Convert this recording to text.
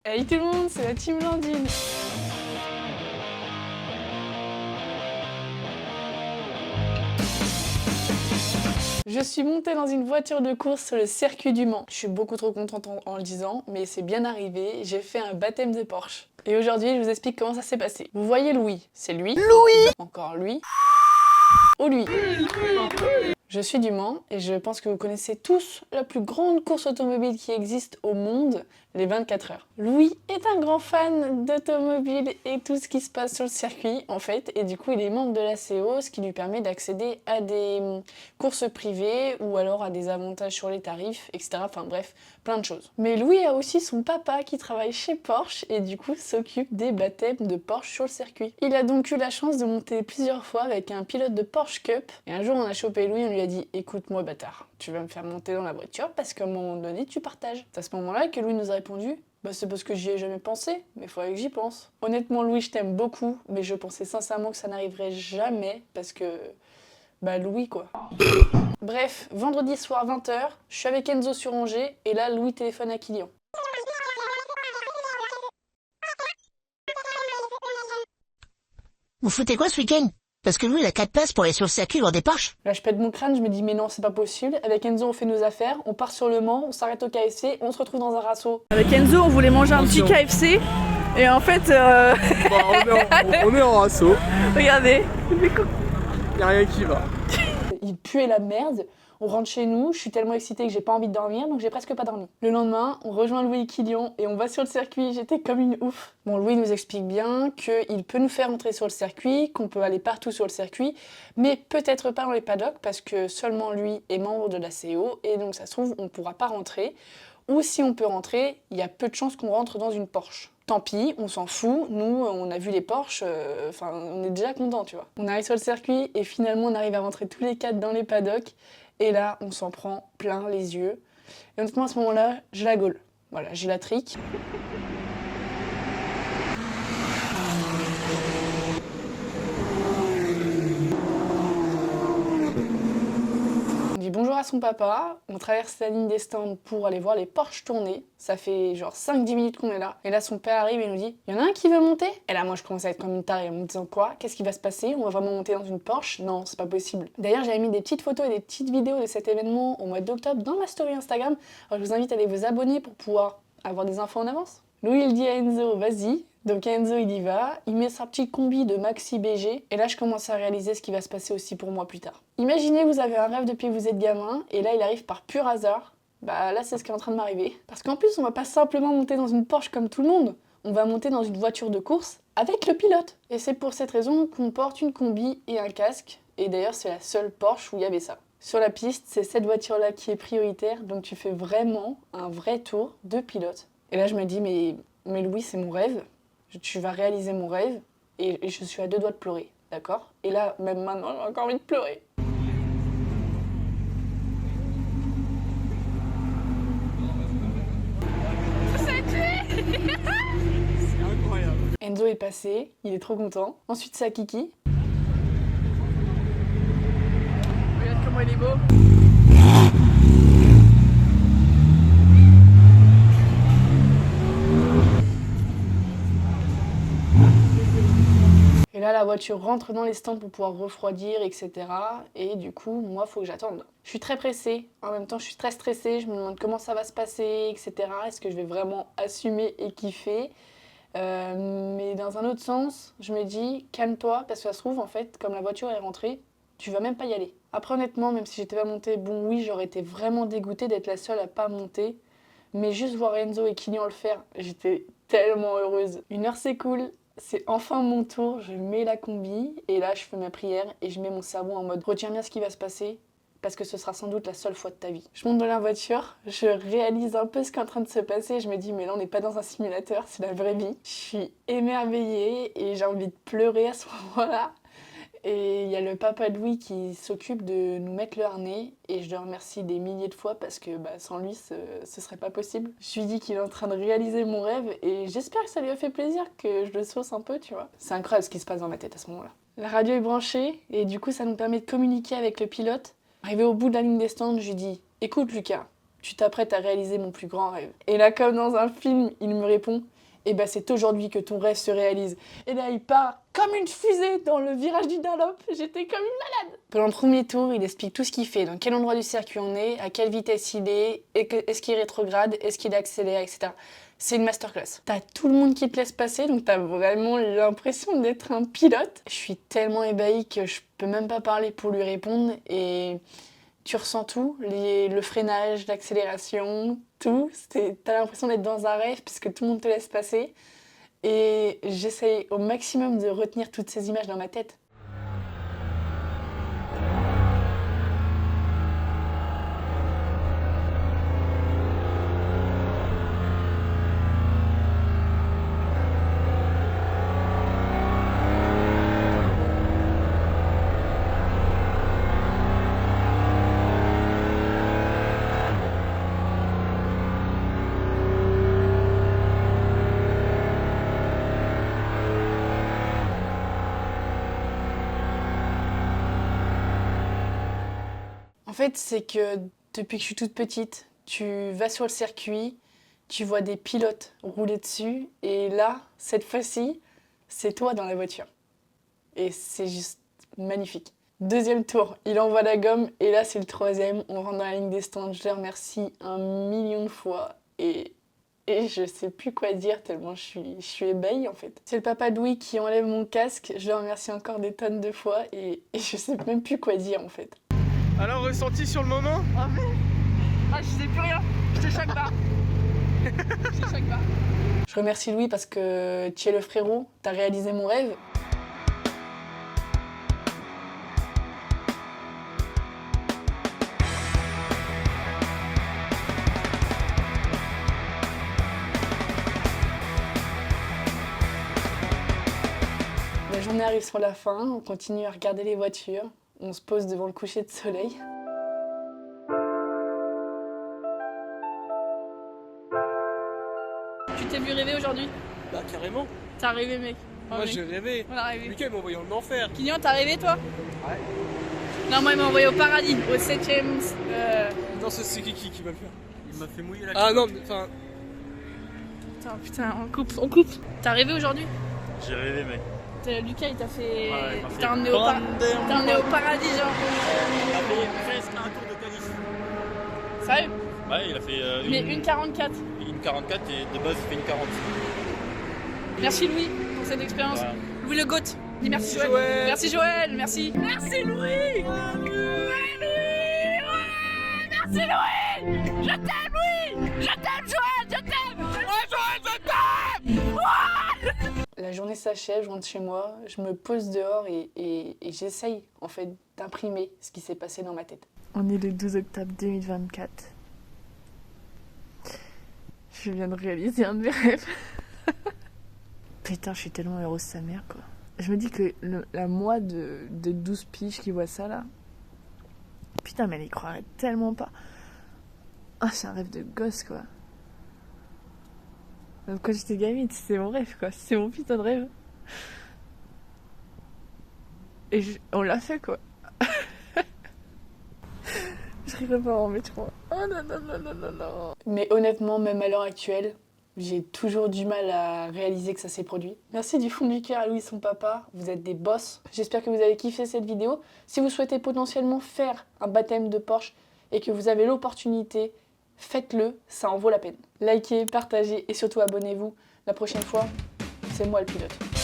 Hey tout le monde, c'est la team Landine. Je suis montée dans une voiture de course sur le circuit du Mans. Je suis beaucoup trop contente en le disant, mais c'est bien arrivé, j'ai fait un baptême de Porsche. Et aujourd'hui, je vous explique comment ça s'est passé. Vous voyez Louis, c'est lui. Louis. Encore lui. Oh lui. Je suis du Mans et je pense que vous connaissez tous la plus grande course automobile qui existe au monde, les 24 heures. Louis est un grand fan d'automobile et tout ce qui se passe sur le circuit en fait, et du coup il est membre de la l'ACO, ce qui lui permet d'accéder à des courses privées ou alors à des avantages sur les tarifs, etc. Enfin bref, plein de choses. Mais Louis a aussi son papa qui travaille chez Porsche et du coup s'occupe des baptêmes de Porsche sur le circuit. Il a donc eu la chance de monter plusieurs fois avec un pilote de Porsche Cup et un jour on a chopé Louis, on lui a dit écoute-moi bâtard, tu vas me faire monter dans la voiture parce qu'à un moment donné tu partages. C'est à ce moment-là que Louis nous a répondu bah c'est parce que j'y ai jamais pensé, mais faudrait que j'y pense. Honnêtement Louis je t'aime beaucoup, mais je pensais sincèrement que ça n'arriverait jamais parce que bah Louis quoi. Bref, vendredi soir 20h, je suis avec Enzo sur Angers et là Louis téléphone à Kylian. Vous foutez quoi ce week-end? Parce que lui, il a 4 places pour aller sur le circuit voir des Porsche. Là je pète mon crâne, je me dis mais non c'est pas possible. Avec Enzo on fait nos affaires, on part sur le Mans, on s'arrête au KFC, on se retrouve dans un rasso. Avec Enzo on voulait manger un petit KFC et en fait On est en rasso, regardez, y a rien qui va. il puait la merde. On rentre chez nous, je suis tellement excitée que j'ai pas envie de dormir, donc j'ai presque pas dormi. Le lendemain, on rejoint Louis et Kylian et on va sur le circuit, j'étais comme une ouf. Bon, Louis nous explique bien qu'il peut nous faire entrer sur le circuit, qu'on peut aller partout sur le circuit, mais peut-être pas dans les paddocks parce que seulement lui est membre de la l'ACO et donc ça se trouve, on pourra pas rentrer. Ou si on peut rentrer, il y a peu de chances qu'on rentre dans une Porsche. Tant pis, on s'en fout, nous on a vu les Porsche, enfin on est déjà contents tu vois. On arrive sur le circuit et finalement on arrive à rentrer tous les quatre dans les paddocks et là on s'en prend plein les yeux. Et honnêtement à ce moment-là, je la gaule. Voilà, j'ai la trique. On dit bonjour à son papa, on traverse la ligne des stands pour aller voir les Porsche tourner. Ça fait genre 5-10 minutes qu'on est là. Et là son père arrive et nous dit il y en a un qui veut monter. Et là moi je commence à être comme une tarée en me disant quoi? Qu'est-ce qui va se passer? On va vraiment monter dans une Porsche? Non, c'est pas possible. D'ailleurs j'avais mis des petites photos et des petites vidéos de cet événement au mois d'octobre dans ma story Instagram. Alors je vous invite à aller vous abonner pour pouvoir avoir des infos en avance. Louis il dit à Enzo vas-y. Donc Enzo il y va, il met sa petite combi de Maxi BG et là je commence à réaliser ce qui va se passer aussi pour moi plus tard. Imaginez vous avez un rêve depuis que vous êtes gamin et là il arrive par pur hasard. Bah là c'est ce qui est en train de m'arriver. Parce qu'en plus on va pas simplement monter dans une Porsche comme tout le monde, on va monter dans une voiture de course avec le pilote. Et c'est pour cette raison qu'on porte une combi et un casque et d'ailleurs c'est la seule Porsche où il y avait ça. Sur la piste c'est cette voiture là qui est prioritaire donc tu fais vraiment un vrai tour de pilote. Et là je me dis mais Louis c'est mon rêve. Tu vas réaliser mon rêve et je suis à deux doigts de pleurer, d'accord? Et là, même maintenant, j'ai encore envie de pleurer. C'est incroyable. Enzo est passé, il est trop content. Ensuite, c'est à Kiki. Regarde comment il est beau. Et là, la voiture rentre dans les stands pour pouvoir refroidir, etc. Et du coup, moi, faut que j'attende. Je suis très pressée. En même temps, je suis très stressée. Je me demande comment ça va se passer, etc. Est-ce que je vais vraiment assumer et kiffer mais dans un autre sens, je me dis, calme-toi, parce que ça se trouve, en fait, comme la voiture est rentrée, tu vas même pas y aller. Après, honnêtement, même si j'étais pas montée, bon, oui, j'aurais été vraiment dégoûtée d'être la seule à pas monter. Mais juste voir Enzo et Kylian le faire, j'étais tellement heureuse. Une heure, c'est cool. C'est enfin mon tour, je mets la combi et là je fais ma prière et je mets mon cerveau en mode retiens bien ce qui va se passer parce que ce sera sans doute la seule fois de ta vie. Je monte dans la voiture, je réalise un peu ce qui est en train de se passer, je me dis mais là on n'est pas dans un simulateur, c'est la vraie vie. Je suis émerveillée et j'ai envie de pleurer à ce moment-là. Et il y a le papa de Louis qui s'occupe de nous mettre le harnais et je le remercie des milliers de fois parce que sans lui ce serait pas possible. Je lui dis qu'il est en train de réaliser mon rêve et j'espère que ça lui a fait plaisir que je le sauce un peu, tu vois. C'est incroyable ce qui se passe dans ma tête à ce moment-là. La radio est branchée et du coup ça nous permet de communiquer avec le pilote. Arrivé au bout de la ligne des stands, je lui dis écoute Lucas, tu t'apprêtes à réaliser mon plus grand rêve. Et là, comme dans un film, il me répond, eh ben c'est aujourd'hui que ton rêve se réalise. Et là, il part comme une fusée dans le virage du Dunlop. J'étais comme une malade. Pendant le premier tour, il explique tout ce qu'il fait, dans quel endroit du circuit on est, à quelle vitesse il est, est-ce qu'il rétrograde, est-ce qu'il accélère, etc. C'est une masterclass. T'as tout le monde qui te laisse passer, donc t'as vraiment l'impression d'être un pilote. Je suis tellement ébahie que je peux même pas parler pour lui répondre et tu ressens tout, le freinage, l'accélération, tout. T'as l'impression d'être dans un rêve puisque tout le monde te laisse passer. Et j'essaye au maximum de retenir toutes ces images dans ma tête. En fait, c'est que depuis que je suis toute petite, tu vas sur le circuit, tu vois des pilotes rouler dessus, et là, cette fois-ci, c'est toi dans la voiture. Et c'est juste magnifique. Deuxième tour, il envoie la gomme, et là, c'est le troisième. On rentre dans la ligne des stands, je les remercie 1 million de fois, et je sais plus quoi dire tellement je suis ébahie en fait. C'est le papa de Louis qui enlève mon casque, je le remercie encore des tonnes de fois, et je sais même plus quoi dire en fait. Alors, ressenti sur le moment? Ah, je sais plus rien, je te choque pas. Je te choque pas. Je remercie Louis parce que tu es le frérot, t'as réalisé mon rêve. La journée arrive sur la fin, on continue à regarder les voitures, on se pose devant le coucher de soleil. Tu t'es vu rêver aujourd'hui? Bah, carrément. T'as rêvé mec. Moi, j'ai rêvé. On a rêvé. Lucas, il m'a envoyé en enfer. Kignan, t'as rêvé toi? Ouais. Non, moi il m'a envoyé au paradis, au 7ème. Non, c'est qui va le faire? Il m'a fait mouiller la Ah non, mais enfin. Putain, on coupe. T'as rêvé aujourd'hui? J'ai rêvé, mec. Lucas il t'a fait. Ouais, il m'a fait T'as emmené au paradis genre. Il a fait presque un tour de qualif. Sérieux? Ouais, il a fait Mais une 44. une 44 et de base il fait une 40. Merci Louis pour cette expérience. Voilà. Louis le GOAT. Dis merci Joël. Joël. Merci Joël, merci. Merci Louis. Merci Louis. Je t'aime Louis. Je t'aime Joël. Je t'aime. Joël, je t'aime. La journée s'achève, je rentre chez moi, je me pose dehors et j'essaye en fait d'imprimer ce qui s'est passé dans ma tête. On est le 12 octobre 2024. Je viens de réaliser un de mes rêves. Putain, je suis tellement heureuse sa mère quoi. Je me dis que la moi de 12 piges qui voit ça là, putain mais elle y croirait tellement pas. Ah, c'est un rêve de gosse quoi. Quand j'étais gamine, c'était mon rêve quoi, c'est mon putain de rêve. Et on l'a fait quoi. Je rirais pas en métro. Oh non, non, non, non, non, non. Mais honnêtement, même à l'heure actuelle, j'ai toujours du mal à réaliser que ça s'est produit. Merci du fond du cœur à Louis et son papa, vous êtes des boss. J'espère que vous avez kiffé cette vidéo. Si vous souhaitez potentiellement faire un baptême de Porsche et que vous avez l'opportunité, faites-le, ça en vaut la peine. Likez, partagez et surtout abonnez-vous. La prochaine fois, c'est moi le pilote.